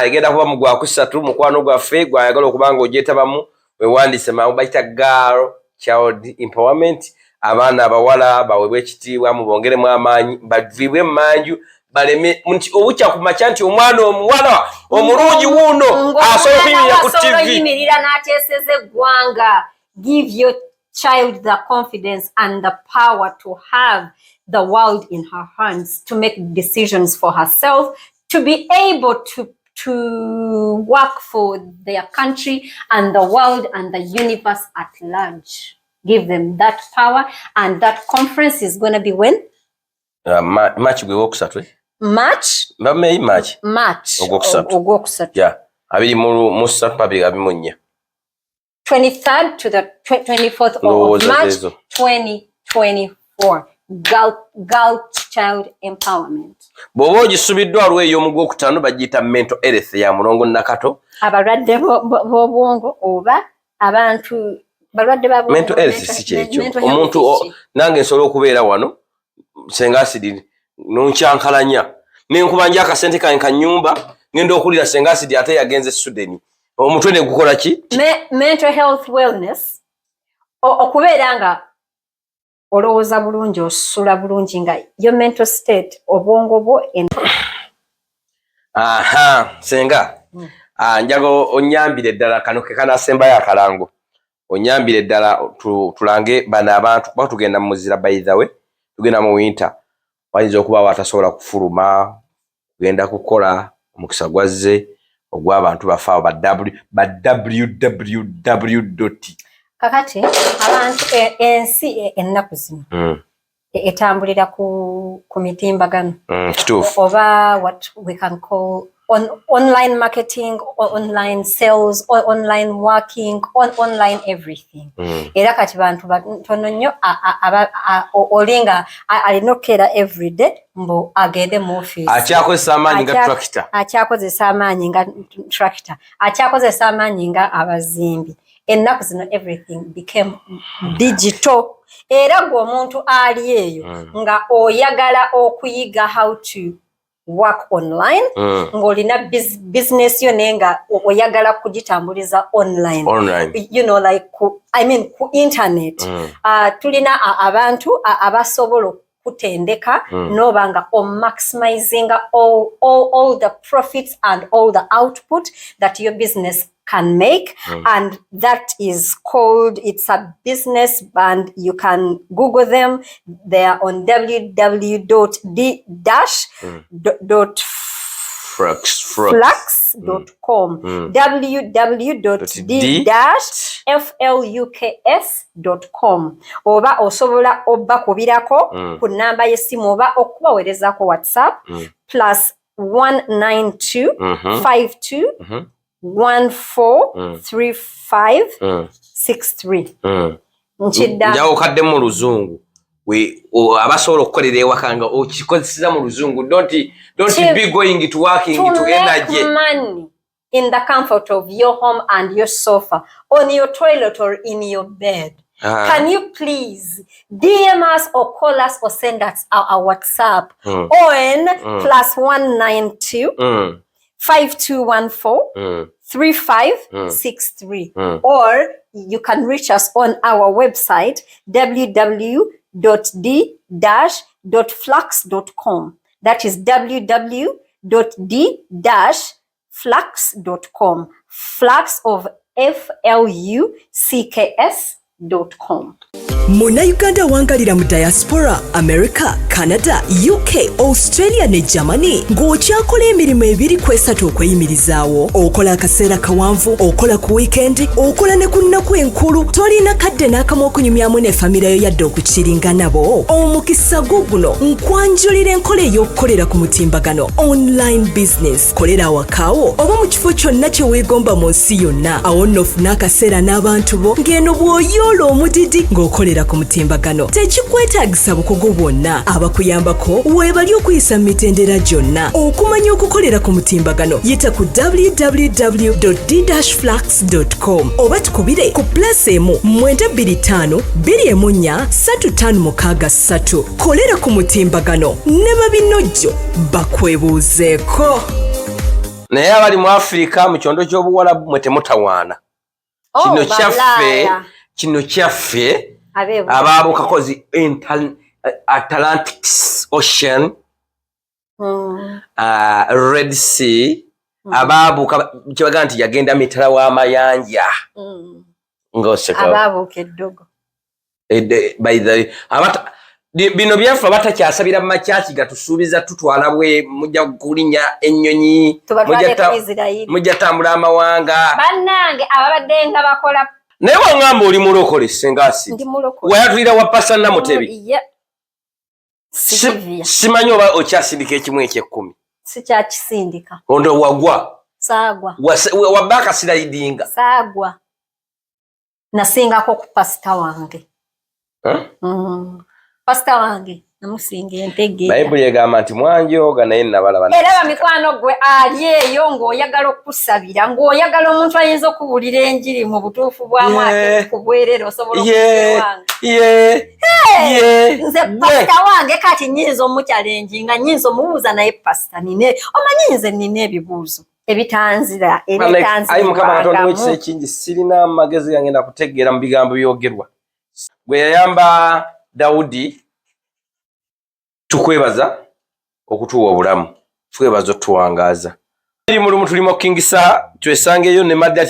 egenda kuba mu Gwakusatu mukwano gwaffe gwayagala okubanga ogyetabamu wewandiise mangu bayita Girl Child Empowerment abaana abawala baweebwa ekitiibwa mubongeremu amaanyi baviibwe emmanju baleme nti obukya ku makya nti omwana omuwala omulungi wuuno asobola okuyimirira ku TV yimirira n'ateeseza eggwanga. Give your child the confidence and the power to have the world in her hands, to make decisions for herself, to be able to work for their country and the world and the universe at large. Give them that power, and that conference is going to be when? March Ogwokusatu. March? March. Ogwokusatu. Yeah. Abiri mu South Public abimunya. 23rd to the 24th of March 2024. Girl Child Empowerment. Bw'oba ogisubiddwa waliwo ey'omu Gwokutaano bagiyita mental health ya Mulongo Nakato. Abalwadde b'obwongo oba abantu balwadde ba mental health si kyekyo. Omuntu nange nsobola okubeera wano senga asidi nonkyankalanya nenkubanja akasente kange ka nnyumba ngenda okulira senga asidi ate yagenze Sweden. Omutwe ne gukola ki? Mental health wellness okubeera nga olowooza bulungi osula bulungi nga your mental state obwongo bwo senga njaga onyambire ddala kano ke kanasembayo akalango onyambire ddala tulange bano abantu kuba tugenda mu muzira by the way tugenda mu winter wayinza okuba watasobola kufuluma genda kukola omukisa gwazze ogw'abantu bafa www. Kakati abantu ensi ennaku zino etambulira ku mitimbagano kituufu oba what we can call online marketing or online sales or online working or online everything. Era kati bantu batono nnyo olinga alina okukera everyday mbu agende mu office akyakozesa amaanyi nga tractor akyakozesa amaanyi nga tractor akyakozesa amaanyi nga abazimbi. Ennaku zino everything became digital. Era gwe omuntu ali eyo nga oyagala okuyiga how to work online ng'olina business yo nenga oyagala kugitambuliza online. You know, like ku internet. Tulina abantu abasobola kutendeka noba nga maximizing all the profits and all the output that your business can make, and that is called, it's a business band. You can Google them. They are on www.d-flux.com www.d-flux.com oba osobola obba kubirako ku namba y'essimu oba okubaweerezako WhatsApp +192 52 143563. Njawo kadde mu luzungu abasobola okukolera ewaka nga okikozesa mu luzungu. Don't be going to working to energy. Money in the comfort of your home and your sofa, on your toilet or in your bed. Can you please DM us or call us or send us our WhatsApp on +192 5214 3563 or you can reach us on our website www.d-flux.com. That is www.d-flux.com. Flux of FLUCKS.com. Munnayuganda wangalira mu diaspora America, Canada, UK, Australia ne Germany ng'okyakola emirimu 2-3 okweyimirizaawo. Okola akaseera kawanvu, okola ku weekend, okola ne ku nnaku enkulu. Tolina kadde n'akamu okunyumyamu ne famire yo yadde okukiringa nabo. Omukisa guno nkwanjulira enkola ey'okukolera ku mutimbagano online business. Kolera awakaawo oba mu kifo kyonna kye weegomba mu nsi yonna. Awo nno ofuna akaseera n'abantu bo ng'eno bw'oyoola omudidi ng'okolera ku mutimbagano. Tekikwetaagisa bukugu bwonna. Abakuyambako weebali okuyisa mu mitendera gyonna. Okumanya okukolera ku mutimbagano yita ku www.d-flux.com oba tukubire ku +1 925 214 kolera ku mutimbagano ne babinojjo bakwebuuzeeko. Naye abali mu Afrika mu kyondo ky'obuwalabu mwe temutawaana. Kino kyaffe abaabuka kozi Atlantic Ocean, Red Sea, abaabuka kyebaga nti yagenda mitala w'amayanja ng'oseka abaabuka eddogo bino byafa batakyasabira mu makyaki gatusuubiza tutwala bwe mujja kulinya ennyonyi mujja tambula amawanga bannange ababadde nga bakola. Naye wangamba oli mulokole sengasi wayatulira wa pasa Namutebi simanyi oba okyasindika ekimu eky'ekkumi. Sikyakisindika. Ondo wagwa saagwa wabaka sirayidinga saagwa nasingako ku pasita wange. Pasita wange namusinga entege. Bayibuli egamba nti mwanjooga naye nabalaba. Era bamikwano gwe ali eyo ng'oyagala okusabira ng'oyagala omuntu ayinza okuwulira enjiri mu butuufu bwamu ate ku bwerere osobola okuwange. Nze pasita wange kati nyinza omukyalenjinga nyinza omubuuza naye pasita nine omanyi nze nina ebibuuzo ebitanzira ayi Mukama Katonda w'ekisa ekingi sirina amagezi gangenda kutegeera mu bigambo byogerwa. Gwe yayamba Dawudi tukwebaza okutuwa obulamu, tukwebaza otuwangaaza. Eri mulumu tulimo King Sir twesangeyo ne Madda